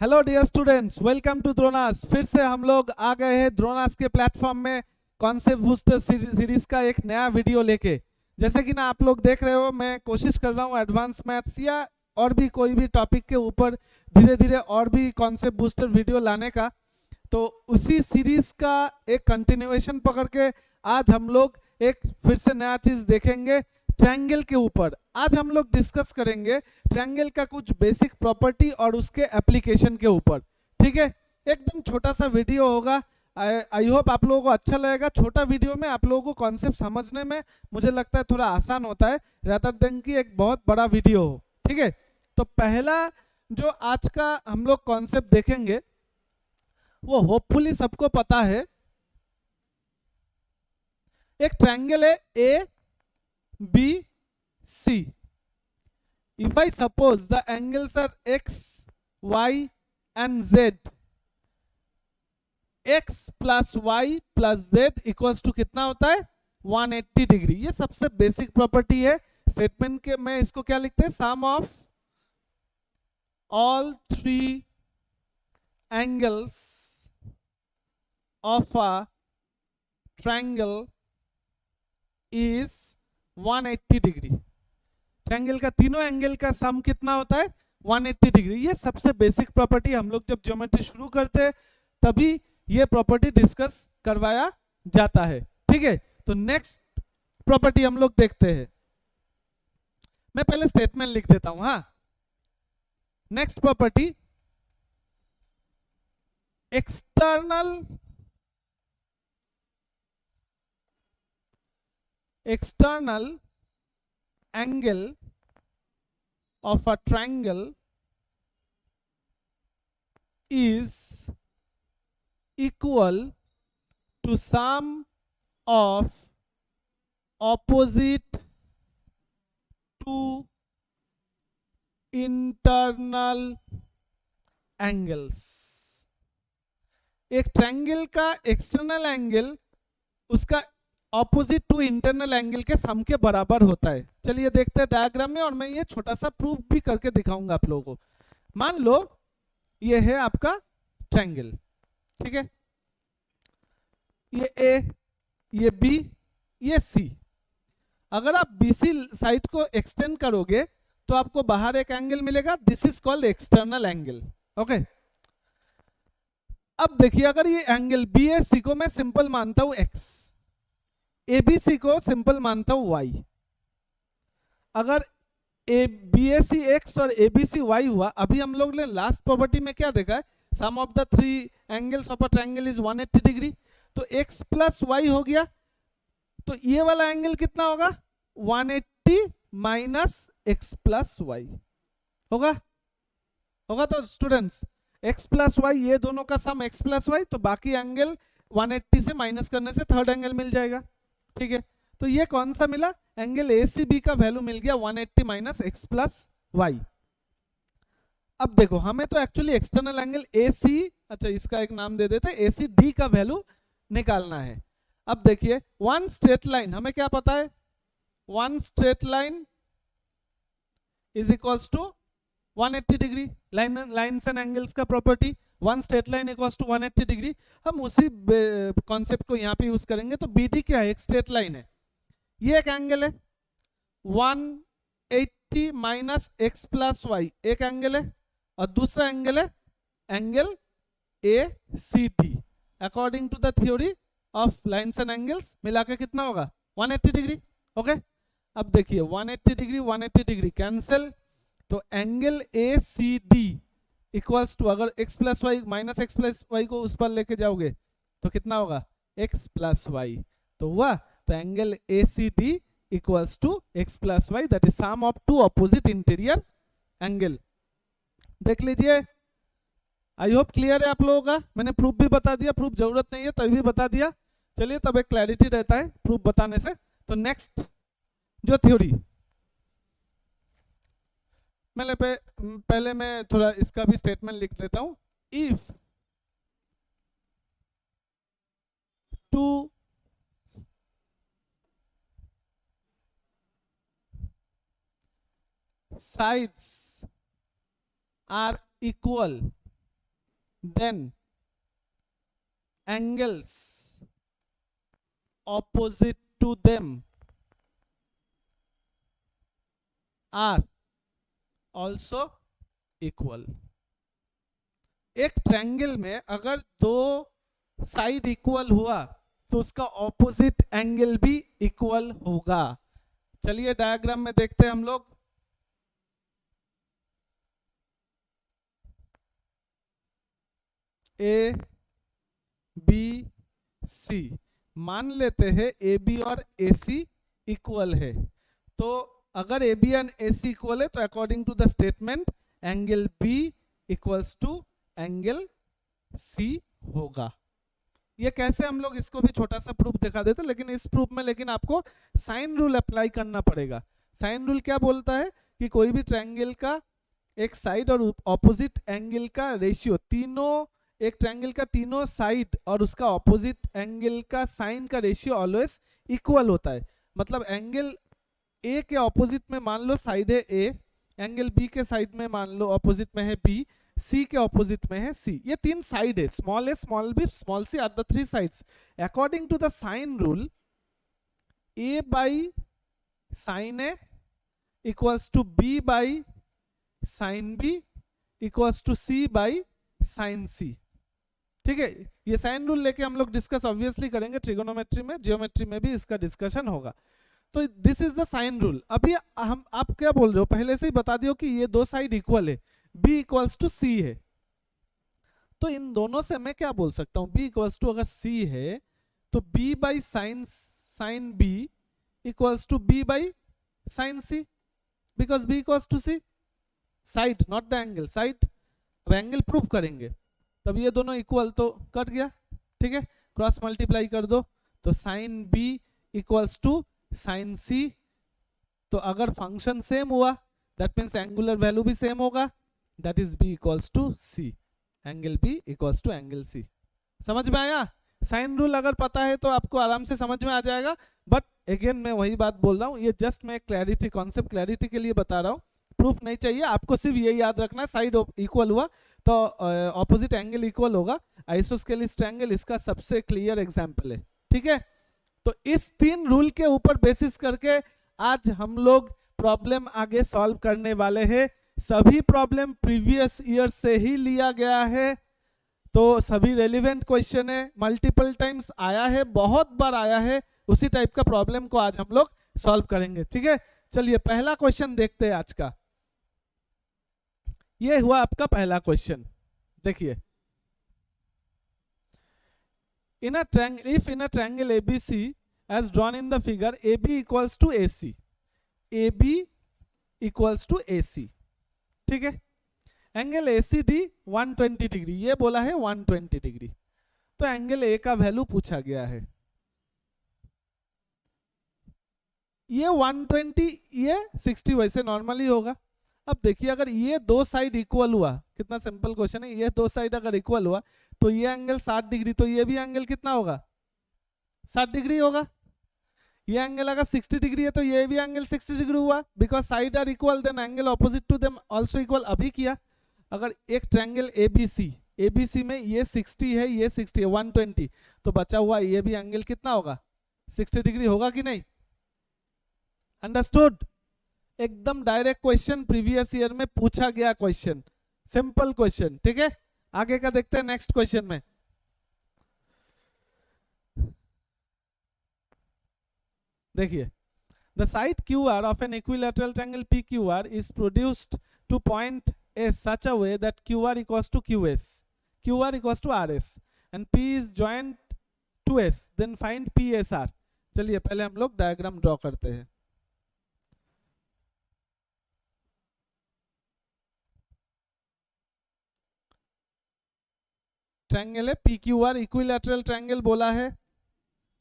Hello dear students, welcome to Dronas. फिर से हम लोग आ गए हैं द्रोणास के प्लेटफॉर्म में कॉन्सेप्ट बूस्टर सीरीज का एक नया वीडियो लेके। जैसे कि ना आप लोग देख रहे हो, मैं कोशिश कर रहा हूँ एडवांस मैथ्स या और भी कोई भी टॉपिक के ऊपर धीरे धीरे और भी कॉन्सेप्ट बूस्टर वीडियो लाने का। तो उसी सीरीज का एक कंटिन्यूएशन पकड़ के आज हम लोग एक फिर से नया चीज देखेंगे ट्रायंगल के ऊपर। आज हम लोग डिस्कस करेंगे ट्रायंगल का कुछ बेसिक प्रॉपर्टी और उसके एप्लीकेशन के ऊपर। ठीक है, एकदम छोटा सा वीडियो होगा। आई होप आप लोगों को अच्छा लगेगा। छोटा वीडियो में आप लोगों को कॉन्सेप्ट समझने में मुझे लगता है थोड़ा आसान होता है रादर देन कि एक बहुत बड़ा वीडियो हो। ठीक है, तो पहला जो आज का हम लोग कॉन्सेप्ट देखेंगे वो होपफुली सबको पता है। एक ट्रायंगल है A B C. If I suppose the angles are X Y and Z, X plus Y plus Z equals to कितना होता है 180 डिग्री। ये सबसे बेसिक प्रॉपर्टी है स्टेटमेंट के। मैं इसको क्या लिखते हैं, sum of all three angles of a triangle is 180 degree. Triangle का तीनों एंगल का सम कितना होता है 180 डिग्री। ये सबसे बेसिक प्रॉपर्टी, हम लोग जब ज्योमेट्री शुरू करते हैं तभी ये प्रॉपर्टी डिस्कस करवाया जाता है। ठीक है, तो नेक्स्ट प्रॉपर्टी हम लोग देखते हैं। मैं पहले स्टेटमेंट लिख देता हूं। हाँ, next property, external angle of a triangle is equal to sum of opposite two internal angles। एक ट्रायंगल का एक्सटर्नल एंगल उसका ऑपोजिट टू इंटरनल एंगल के सम के बराबर होता है। चलिए देखते हैं डायग्राम में, और मैं ये छोटा सा प्रूफ भी करके दिखाऊंगा आप लोगों को। मान लो ये है आपका ट्रायंगल। ठीक है, ये ए, ये बी, ये सी। अगर आप बीसी साइड को एक्सटेंड करोगे तो आपको बाहर एक एंगल मिलेगा, this is called external angle. Okay, अब देखिए, अगर ये एंगल बी ए सी को मैं सिंपल मानता हूं एक्स, एबीसी को सिंपल मानता हूं वाई। अगर A B A C X और एबीसी वाई हुआ, अभी हम लोग ने लास्ट प्रॉपर्टी में क्या देखा है, sum of the three angles of a triangle is 180 degree. तो एक्स प्लस वाई हो गया, तो ये वाला एंगल कितना होगा 180 माइनस एक्स प्लस वाई होगा। होगा तो स्टूडेंट्स एक्स प्लस वाई, ये दोनों का सम एक्स प्लस वाई, तो बाकी एंगल 180 से माइनस करने से थर्ड एंगल मिल जाएगा। ठीक है, तो ये कौन सा मिला, एंगल ए सी बी का वैल्यू मिल गया 180 माइनस एक्स प्लस वाई। अब देखो, हमें तो एक्चुअली एक्सटर्नल एंगल ए सी, अच्छा इसका एक नाम दे देते हैं, ए सी डी का वैल्यू निकालना है। अब देखिए, वन स्ट्रेट लाइन, हमें क्या पता है, one straight line is equals to 180 degree. Lines and angles का property, one straight line equals to 180 degree. हम उसी कॉन्सेप्ट को यहाँ पे यूज करेंगे। तो बीडी क्या है, एक स्ट्रेट लाइन है, ये एक एंगल है 180 माइनस एक्स प्लस वाई, एक एंगल है, और दूसरा एंगल है angle A C D. According to the theory of lines and angles मिलाकर कितना होगा 180 डिग्री। ओके, अब देखिए 180 डिग्री 180 डिग्री कैंसिल, तो angle A C D equals to, अगर x plus Y minus X plus Y को उस पर लेके जाओगे तो कितना होगा x प्लस वाई, तो हुआ। तो angle A C D equals to X plus Y, that is sum of two opposite interior angle. देख लीजिए, आई होप क्लियर है आप लोगों का। मैंने प्रूफ भी बता दिया, प्रूफ जरूरत नहीं है तभी भी बता दिया। चलिए, तब एक क्लैरिटी रहता है प्रूफ बताने से। तो नेक्स्ट जो थ्योरी, पहले मैं थोड़ा इसका भी स्टेटमेंट लिख देता हूं। If two sides are equal, then angles opposite to them are also equal। एक ट्रायंगल में अगर दो साइड इक्वल हुआ तो उसका ऑपोजिट एंगल भी इक्वल होगा। चलिए डायग्राम में देखते हैं हम लोग। ए बी सी, मान लेते हैं ए बी और ए सी इक्वल है, तो अगर A B and A C equal है तो according to the statement angle B equals to angle C होगा। ये कैसे, हम लोग इसको भी छोटा सा प्रूफ दिखा देते, लेकिन इस प्रूफ में लेकिन आपको साइन रूल अप्लाई करना पड़ेगा। साइन रूल क्या बोलता है कि कोई भी ट्रायंगल का एक साइड और ऑपोजिट एंगल का रेशियो, तीनों एक ट्रायंगल का तीनों साइड और उसका ऑपोजिट एंगल का साइन का रेशियो ऑलवेज इक्वल होता है। मतलब एंगल ए के ऑपोजिट में मान लो साइड है ए, एंगल बी के साइड में मान लो ऑपोजिट में है बी, सी के ऑपोजिट में है सी, ये तीन साइड है, small a small b small c are the three sides. According to the sine rule A by sine A equals to B by sine B equals to C by sine C. ठीक है, ये sine rule लेके हम लोग discuss obviously करेंगे trigonometry में, geometry में भी इसका डिस्कशन होगा। तो this is the sine rule. अभी हम आप क्या बोल रहे हो, पहले से ही बता दियो कि ये दो साइड इक्वल है, b इक्वल्स टू सी है, तो इन दोनों से मैं क्या बोल सकता हूँ, b इक्वल्स टू अगर c है तो b by sine b equals to b by sine c, because b equals to c, side not the angle, side. अब एंगल प्रूफ करेंगे तब ये दोनों इक्वल तो कट गया, ठीक है, क्रॉस मल्टीप्लाई कर दो तो sine b equals to sine c। तो अगर फंक्शन सेम हुआ दैट मीन्स एंगुलर वैल्यू भी सेम होगा, that is b equals to c, angle b equals to angle c। समझ में आया? साइन रूल अगर पता है तो आपको आराम से समझ में आ जाएगा। बट अगेन मैं वही बात बोल रहा हूँ, ये जस्ट मैं क्लैरिटी, कॉन्सेप्ट क्लैरिटी के लिए बता रहा हूँ, प्रूफ नहीं चाहिए आपको, सिर्फ ये याद रखना है साइड इक्वल हुआ तो ऑपोजिट एंगल इक्वल होगा। आइसोस्केलिस ट्रायंगल इसका सबसे क्लियर एग्जांपल है। ठीक है, तो इस तीन रूल के ऊपर बेसिस करके आज हम लोग प्रॉब्लम आगे सॉल्व करने वाले हैं। सभी प्रॉब्लम प्रीवियस ईयर से ही लिया गया है, तो सभी रेलिवेंट क्वेश्चन है, मल्टीपल टाइम्स आया है, बहुत बार आया है, उसी टाइप का प्रॉब्लम को आज हम लोग सॉल्व करेंगे। ठीक है, चलिए पहला क्वेश्चन देखते हैं आज का। ये हुआ आपका पहला क्वेश्चन, देखिए, in a triangle, if in a triangle ABC as drawn in the figure AB equals to AC, AB equals to AC, ठीक है, एंगल ACD 120 डिग्री, ये बोला है 120 डिग्री, तो एंगल A का वैल्यू पूछा गया है, ये 120 ये 60 वैसे नॉर्मली होगा। अब देखिए अगर ये दो साइड इक्वल हुआ, कितना सिंपल क्वेश्चन है, ये दो साइड अगर इक्वल हुआ तो ये एंगल 60 डिग्री, तो ये भी एंगल कितना होगा, 60 डिग्री होगा। ये एंगल अगर 60 डिग्री है तो ये भी एंगल 60 डिग्री हुआ, because side are equal, then angle opposite to them also equal. अभी किया, अगर एक ट्रायंगल ABC में ये 60 है, ये 60 है, 120, तो बचा हुआ ये भी एंगल कितना होगा, 60 डिग्री होगा कि नहीं? अंडरस्टूड? एकदम डायरेक्ट क्वेश्चन, प्रीवियस ईयर में पूछा गया क्वेश्चन, सिंपल क्वेश्चन। ठीक है, आगे का देखते हैं नेक्स्ट क्वेश्चन में। देखिए, the side QR of an equilateral triangle PQR is produced to point S such a way that QR equals to QS, QR equals to RS and P is joined to S, then find PSR। चलिए पहले हम लोग diagram draw करते हैं। Triangle है PQR, equilateral triangle बोला है,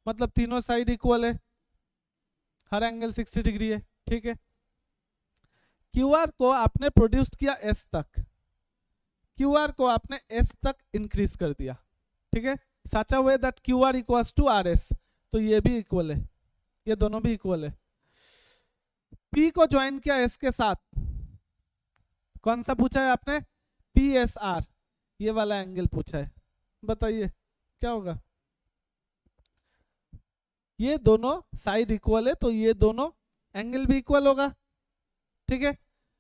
मतलब तीनों साइड इक्वल है, हर एंगल 60 डिग्री है। ठीक है, QR को आपने प्रोड्यूस किया S तक, QR को आपने S तक इंक्रीज कर दिया। ठीक है, such a way that QR equals to RS, तो ये भी इक्वल है, ये दोनों भी इक्वल है। P को ज्वाइन किया S के साथ, कौन सा पूछा है आपने, PSR, ये वाला एंगल पूछा है, बताइए क्या होगा। ये दोनों साइड इक्वल है तो ये दोनों एंगल भी इक्वल होगा, ठीक है।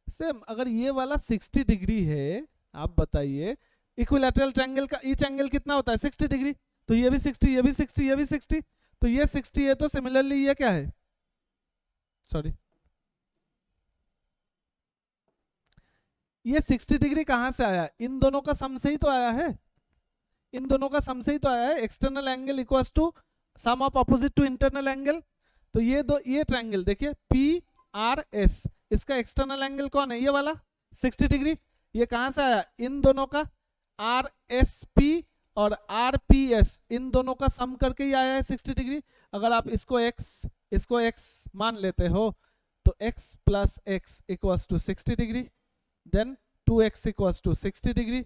सेम अगर ये वाला 60 डिग्री है, आप बताइए इक्विलैटरल ट्रायंगल का ईच एंगल कितना होता है 60 डिग्री, तो ये भी 60, ये भी 60, ये भी 60, तो ये 60 है, तो सिमिलरली ये क्या है, सॉरी ये 60 डिग्री कहां से आया, इन दोनों का सम से ही तो आया है, इन दोनों का सम से ही तो आया है। External angle equals to sum of opposite to internal angle, तो ये दो, ये ट्रायंगल देखिए पी आर एस, इसका एक्सटर्नल एंगल कौन है, ये वाला 60 डिग्री, ये कहां से आया, इन दोनों का आर एस पी और आर पी एस, इन दोनों का सम करके ही आया है 60 डिग्री। अगर आप इसको x मान लेते हो तो x plus X equals to 60 degree, then 2x equals to 60 degree,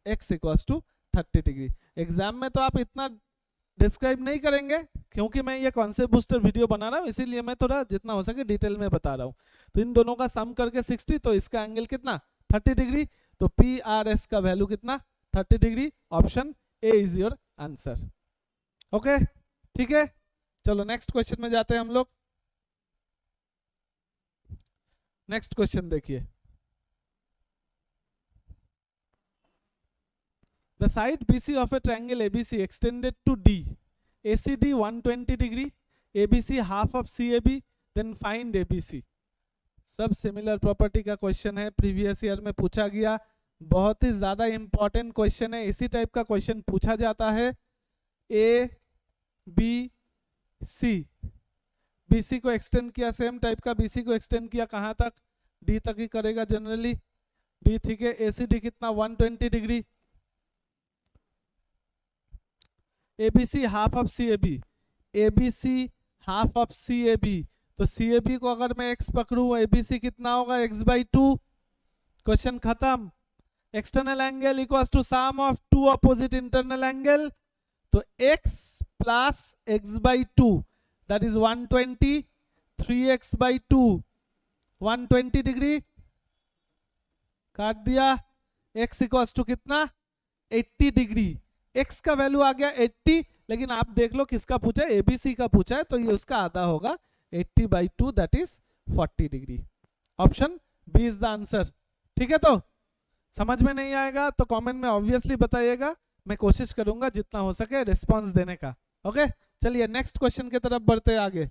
x equals to 30 degree. Exam में तो आप इतना डिस्क्राइब नहीं करेंगे क्योंकि मैं ये कॉन्सेप्ट बूस्टर वीडियो बना रहा हूँ, इसीलिए मैं थोड़ा जितना हो सके डिटेल में बता रहा हूँ। तो इन दोनों का सम करके 60, तो इसका एंगल कितना 30 डिग्री, तो पी आर एस का वैल्यू कितना 30 degree. Option A is your answer. Okay ठीक है, चलो नेक्स्ट क्वेश्चन में जाते हैं हम लोग। नेक्स्ट क्वेश्चन देखिए, the side BC of a triangle ABC extended to D, ACD 120 degree, ABC half of CAB, then find ABC। सब सिमिलर प्रॉपर्टी का क्वेश्चन है, प्रीवियस ईयर में पूछा गया, बहुत ही ज्यादा इंपॉर्टेंट क्वेश्चन है, इसी टाइप का क्वेश्चन पूछा जाता है। ए बी सी, बीसी को एक्सटेंड किया, सेम टाइप का बीसी को एक्सटेंड किया कहां तक, डी तक ही करेगा जनरली, डी ठीक है। एसीडी कितना 120 degree, ABC half of CAB, ABC half of CAB, तो सीएबी को अगर मैं x पकड़ूं, एबीसी कितना होगा x/2, क्वेश्चन खत्म। External angle equals to sum of two opposite internal angle, तो x plus x/2 that is 120, 3x/2 120 degree, काट दिया। x इक्वल्स टू कितना 80 डिग्री, x का वैल्यू आ गया 80, लेकिन आप देख लो किसका पूछा है, एबीसी का पूछा है, तो ये उसका आधा होगा 80/2 that is 40 degree. Option B is the answer. ठीक है, तो समझ में नहीं आएगा तो कमेंट में ऑब्वियसली बताइएगा, मैं कोशिश करूंगा जितना हो सके रिस्पांस देने का। ओके चलिए नेक्स्ट क्वेश्चन की तरफ बढ़ते हैं आगे।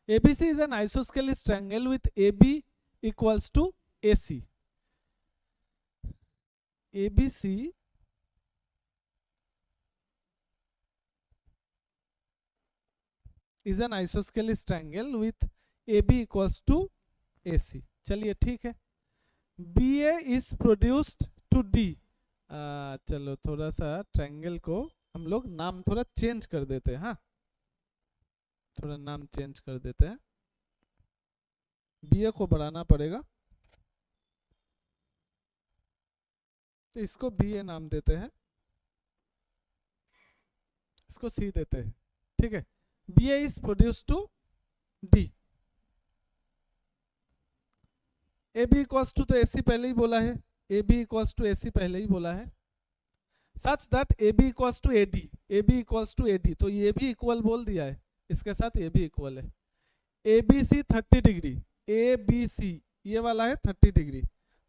ABC is an isosceles triangle with AB equals to AC. ABC is an isosceles triangle with AB equals to AC. चलिए ठीक है। BA is produced to D। चलो थोड़ा सा ट्रायंगल को हम लोग नाम थोड़ा चेंज कर देते हैं, हाँ थोड़ा नाम चेंज कर देते हैं, बीए को बढ़ाना पड़ेगा, तो इसको बीए नाम देते हैं, इसको सी देते हैं। ठीक है, BA is produce to D, A B equals to, तो एसी पहले ही बोला है, A B equals to AC पहले ही बोला है, such that A B equals to A D, A B equals to A D, तो ये भी इक्वल बोल दिया है, इसके साथ ये भी इक्वल है। A B C 30 degree, A B C ये वाला है 30 डिग्री,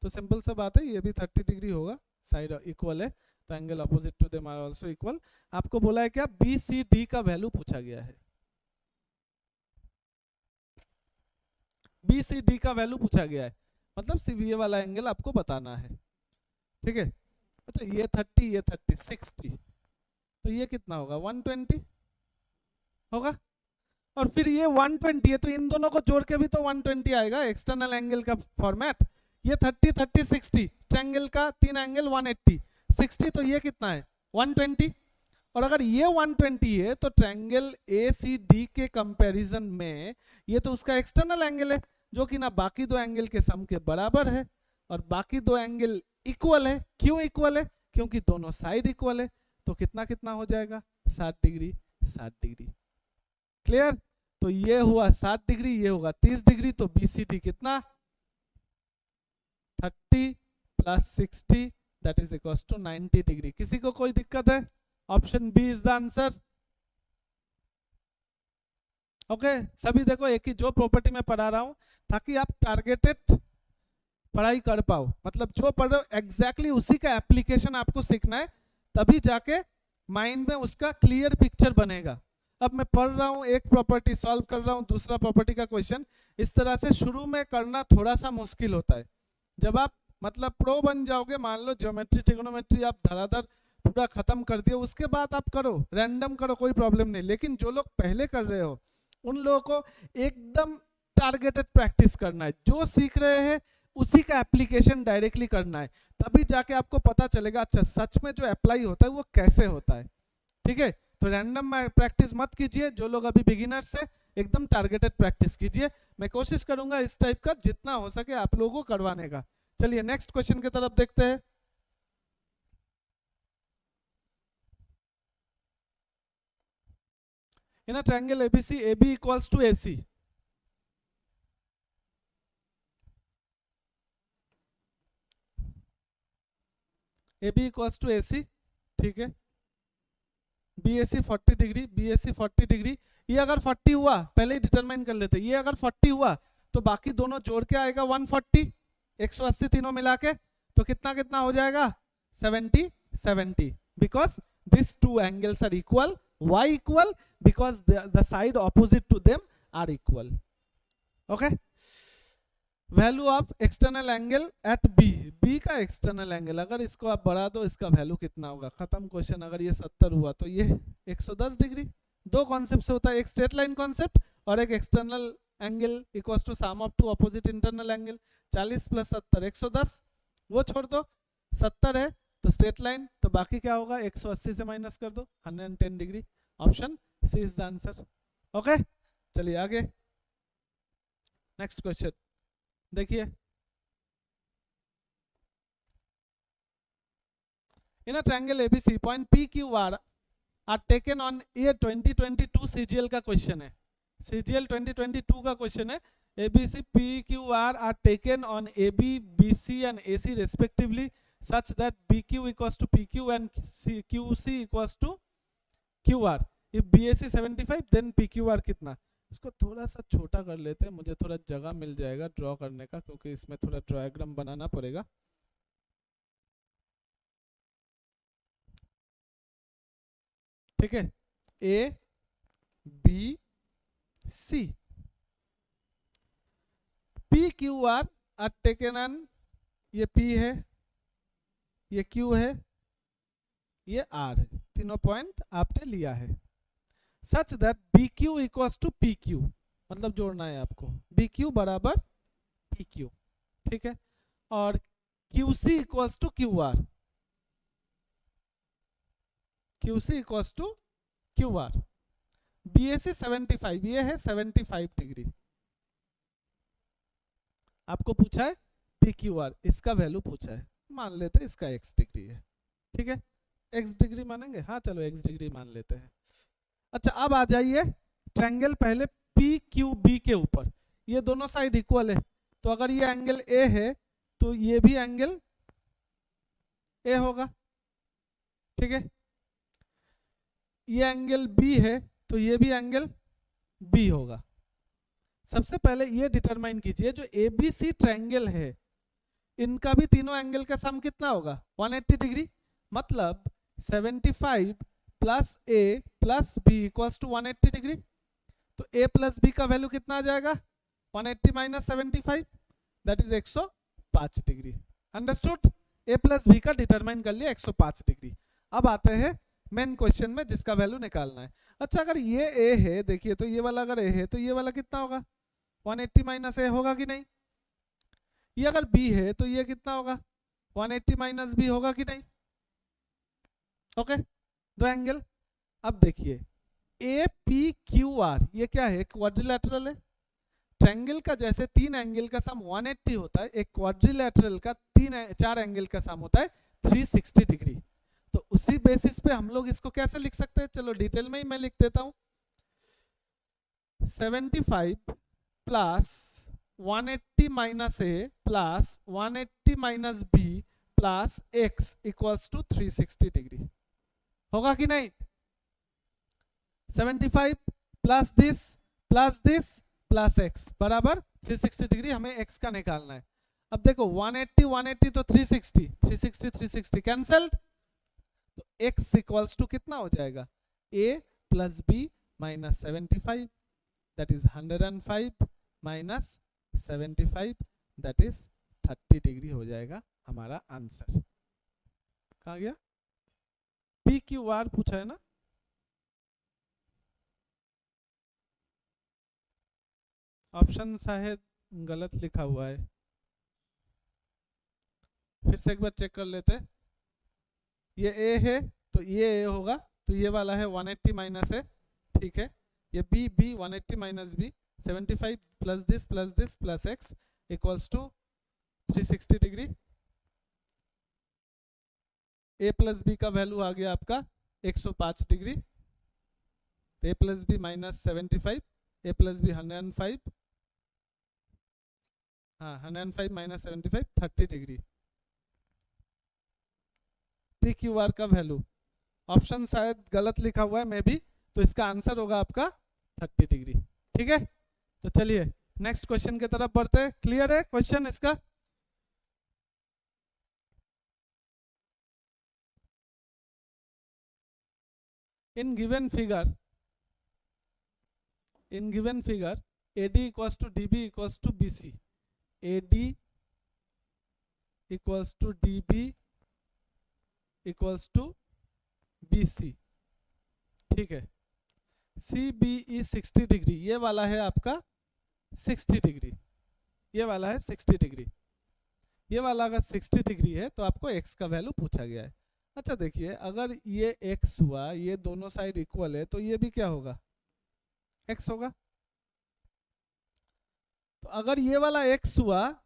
तो सिंपल सा बात है ये भी 30 डिग्री होगा, साइड इक्वल है, तो angle opposite to them are also equal. आपको बोला है क्या, बी सी डी का वैल्यू पूछा गया है, बी सी डी का वैल्यू पूछा गया है, मतलब सिर्फ ये वाला एंगल आपको बताना है। ठीक है, अच्छा ये 30 ये 30 60, तो ये कितना होगा 120 होगा, और फिर ये 120 है, तो इन दोनों को जोड़ के भी तो 120 आएगा एक्सटर्नल एंगल का फॉर्मेट। ये 30 30 60, ट्रायंगल का तीन एंगल 180, 60 तो ये कितना है 120, और अगर ये 120 है तो ट्रायंगल ए सी डी के कंपैरिजन में ये तो उसका एक्सटर्नल एंगल है, जो कि ना बाकी दो एंगल के सम के बराबर है, और बाकी दो एंगल इक्वल है। क्यों इक्वल है, क्योंकि दोनों साइड इक्वल है, तो कितना कितना हो जाएगा 60 डिग्री 60 डिग्री। क्लियर, तो ये हुआ 60 डिग्री, ये होगा 30 डिग्री, तो BCD कितना 30 plus 60 that is equal to 90 degree. किसी को कोई दिक्कत है? Option B is the answer. Okay सभी देखो, एक ही जो प्रॉपर्टी में पढ़ा रहा हूं ताकि आप टारगेटेड पढ़ाई कर पाओ, मतलब जो पढ़ रहे हो एग्जैक्टली उसी का एप्लीकेशन आपको सीखना है, तभी जाके माइंड में उसका क्लियर पिक्चर बनेगा। अब मैं पढ़ रहा हूँ, एक प्रॉपर्टी सॉल्व कर रहा हूँ, दूसरा प्रॉपर्टी का क्वेश्चन, इस तरह से शुरू में करना थोड़ा सा मुश्किल होता है। जब आप मतलब प्रो बन जाओगे, मान लो ज्योमेट्री ट्रिग्नोमेट्री आप धड़ाधड़ पूरा खत्म कर दिए, उसके बाद आप करो, रैंडम करो, कोई प्रॉब्लम नहीं। लेकिन जो लोग पहले कर रहे हो उन लोगों को एकदम टारगेटेड प्रैक्टिस करना है, जो सीख रहे हैं उसी का एप्लीकेशन डायरेक्टली करना है, तभी जाके आपको पता चलेगा अच्छा सच में जो अप्लाई होता है वो कैसे होता है। ठीक है, तो रैंडम प्रैक्टिस मत कीजिए, जो लोग अभी बिगिनर्स है एकदम टारगेटेड प्रैक्टिस कीजिए। मैं कोशिश करूंगा इस टाइप का जितना हो सके आप लोगों को करवाने का। चलिए नेक्स्ट क्वेश्चन की तरफ देखते हैं। In a triangle ABC, AB equals to AC, AB equals to AC, ठीक है, BAC 40 डिग्री, BAC 40 डिग्री, ये अगर 40 हुआ, पहले ही डिटरमाइन कर लेते, ये अगर 40 हुआ तो बाकी दोनों जोड़ के आएगा 140, 180 तीनों मिला के, तो कितना कितना हो जाएगा 70 70, because this two angles are equal, y equal, because the side opposite to them are equal. Okay, value of external angle at B का एक्सटर्नल एंगल, अगर इसको आप बढ़ा दो इसका वैल्यू कितना होगा, खत्म क्वेश्चन। अगर ये 70 हुआ तो ये 110 डिग्री। दो कॉन्सेप्ट से होता है, एक स्ट्रेट लाइन कॉन्सेप्ट और एक external angle equals to sum of two opposite internal angle. 40 plus 70 110, वो छोड़ दो, 70 है तो स्ट्रेट लाइन, तो बाकी क्या होगा 180 से माइनस कर दो 110 डिग्री। Option C is the answer. Okay चलिए आगे नेक्स्ट क्वेश्चन देखिए। In a triangle ABC point PQR are taken on year 2022, CGL का क्वेश्चन है, CGL 2022 का क्वेश्चन है। ABC PQR are taken on AB, BC and AC respectively such that BQ equals to PQ and QC equals to QR. If BAC 75 then PQR कितना? इसको थोड़ा सा छोटा कर लेते हैं, मुझे थोड़ा जगह मिल जाएगा ड्रॉ करने का, क्योंकि इसमें थोड़ा डायग्राम बनाना पड़ेगा। ठीक है, A B C PQR are taken on, ये P है, ये Q है, ये R है, तीनों पॉइंट आपने लिया है। Such that BQ equals to PQ, मतलब जोड़ना है आपको, BQ बराबर PQ, ठीक है, और QC equals to QR, QC equals to QR। BAC 75, ये है 75 डिग्री, आपको पूछा है PQR, इसका वैल्यू पूछा है, मान लेते हैं इसका x डिग्री है। ठीक है, x डिग्री मानेंगे, हाँ चलो x डिग्री मान लेते हैं। अच्छा अब आ जाइए ट्रायंगल पहले PQB के ऊपर, ये दोनों साइड इक्वल है, तो अगर ये एंगल A है तो ये भी एंगल A होगा। ठीक है, ये एंगल B है तो ये भी एंगल B होगा। सबसे पहले ये डिटरमाइन कीजिए जो ABC ट्रायंगल है इनका भी तीनों एंगल का सम कितना होगा 180 डिग्री, मतलब 75 plus A plus B equals to 180 degree. तो A प्लस B का वैल्यू कितना आ जाएगा 180 minus 75 that is 105 degree. Understood, A plus B का डिटरमाइन कर लिया 105 डिग्री। अब आते हैं मेन क्वेश्चन में जिसका वैल्यू निकालना है। अच्छा अगर ये A है, देखिए तो ये वाला अगर A है तो ये वाला कितना होगा 180 माइनस A होगा कि नहीं। ये अगर B है तो ये कितना होगा 180 माइनस B होगा कि नहीं। ओके, दो एंगल। अब देखिए APQR ये क्या है, क्वाड्रिलैटरल है। ट्रायंगल का जैसे तीन एंगल का सम 180 होता है, एक क्वाड्रिलैटरल का चार एंगल का सम होता है 360 डिग्री। तो उसी बेसिस पे हम लोग इसको कैसे लिख सकते हैं, चलो डिटेल में ही मैं लिख देता हूं। 75 plus 180 minus A plus 180 minus B plus X equals to 360 degree. होगा कि नहीं? 75 प्लस दिस प्लस एक्स बराबर 360 डिग्री, हमें एक्स का निकालना है। अब देखो 180 तो 360 कैंसल्ड, तो x इक्वल्स टू कितना हो जाएगा? a plus B minus 75 that is 105 minus 75 that is 30 degree हो जाएगा हमारा आंसर। कहाँ गया? p क्यू आर पूछा है ना? ऑप्शन शायद गलत लिखा हुआ है, फिर से एक बार चेक कर लेते हैं। ये ए है तो ये ए होगा, तो ये वाला है 180 माइनस ए, ठीक है। ये B 180 minus B 75 plus this plus X equals to 360 degree. A plus B का वैल्यू आ गया आपका 105 degree, A plus B minus 75, A plus B 105, हाँ 105 minus 75 30 degree. P Q R का वैल्यू ऑप्शन शायद गलत लिखा हुआ है मे बी, तो इसका आंसर होगा आपका 30 डिग्री, ठीक है। तो चलिए नेक्स्ट क्वेश्चन की तरफ बढ़ते हैं। क्लियर है क्वेश्चन इसका? In given figure AD equals to DB equals to BC, AD equals to DB equals to BC, ठीक है। CBE 60 डिग्री, ये वाला है आपका 60 डिग्री, ये वाला है 60 डिग्री, ये वाला अगर 60 डिग्री है तो आपको x का वैल्यू पूछा गया है। अच्छा देखिए, अगर ये x हुआ, ये दोनों साइड इक्वल है, तो ये भी क्या होगा? x होगा। तो अगर ये वाला x हुआ,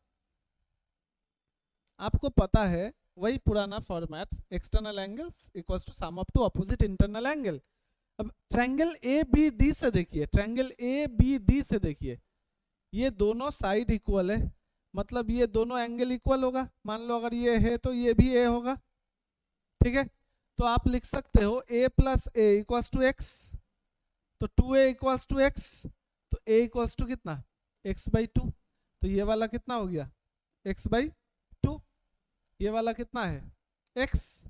आपको पता है वही पुराना format, external angles equals to sum of two opposite internal angle. अब ट्रायंगल ABD से देखिए, ट्रायंगल ABD से देखिए, ये दोनों साइड इक्वल है, मतलब ये दोनों एंगल इक्वल होगा। मान लो अगर ये है तो ये भी a होगा, ठीक है। तो आप लिख सकते हो a plus A equals to X, तो 2a इक्वल्स टू एक्स, तो a इक्वल्स टू कितना? x/2। तो ये वाला कितना हो गया? x/2। ये वाला कितना है? x।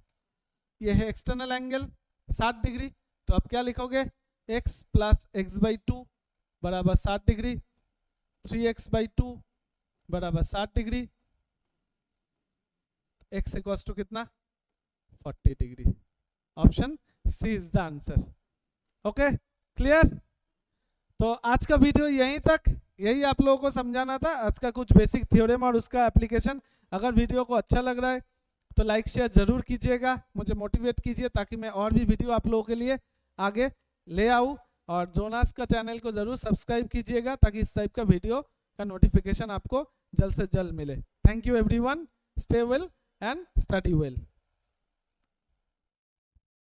ये है एक्सटर्नल एंगल 60 डिग्री, तो आप क्या लिखोगे? x प्लस x/2 बराबर 60 डिग्री, 3x/2 बराबर 60 डिग्री, x इक्वल्स टू कितना? 40 degree. Option C is the answer. Okay clear? तो आज का वीडियो यहीं तक, यही आप लोगों को समझाना था, आज का कुछ बेसिक थ्योरम और उसका एप्लीकेशन। अगर वीडियो को अच्छा लग रहा है तो लाइक शेयर जरूर कीजिएगा, मुझे मोटिवेट कीजिए ताकि मैं और भी वीडियो आप लोगों के लिए आगे ले आऊँ। और जोनास का चैनल को जरूर सब्सक्राइब कीजिएगा ताकि इस टाइप का वीडियो का नोटिफिकेशन आपको जल्द से जल्द मिले। Thank you everyone, stay well and study well.